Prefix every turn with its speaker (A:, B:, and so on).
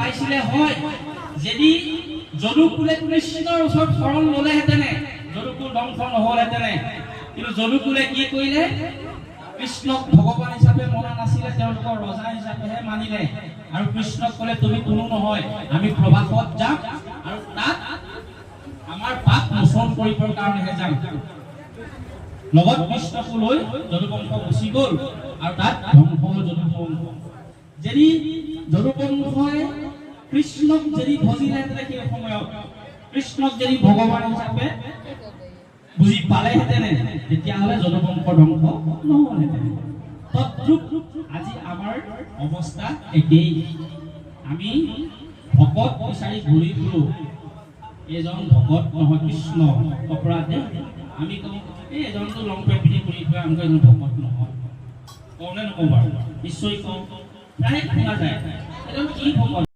A: পাইছিলে হয় যদি যদুকুলে কৃষ্ণৰ ওচৰত শৰণ ল'লেহেঁতেনে যদুকুল ধ্বংস নহ'লহেঁতেনে কিন্তু যদুকুলে কি কৰিলে কৃষ্ণক ভগৱান হিচাপে মনা নাছিলে তেওঁলোকৰ ৰজা হিচাপেহে মানিলে আৰু কৃষ্ণক ক'লে তুমি কোনো নহয় আমি প্ৰবাসত যাম আৰু তাত আমাৰ পাপ মোচন কৰিবৰ কাৰণেহে যাম লগত কৃষ্ণক লৈ যদুবংশ গুচি গ'ল আৰু তাত ধ্বংস হ'ল যদুবংশ যদি যদুবংশই কৃষ্ণক যদি ভজিলেহেঁতেনে সেই সময়ত কৃষ্ণক যদি ভগৱান হিচাপে বুজি পালেহেঁতেনে তেতিয়াহ'লে যদুবংশ ধ্বংস নহ'লহেঁতেন তদ্ৰূপ আজি আমাৰ অৱস্থা একেই আমি ভকত বিচাৰি ঘূৰি ফুৰো এজন ভকত নহয় কৃষ্ণ অপৰাধে আমি কওঁ এই এজনটো লং পেণ্ট পিন্ধি ঘূৰি ফুৰে আমাক এজন ভকত নহয় কওঁ নে নকওঁ বাৰু নিশ্চয় কওঁ প্ৰায় শুনা যায় এজন কি ভকত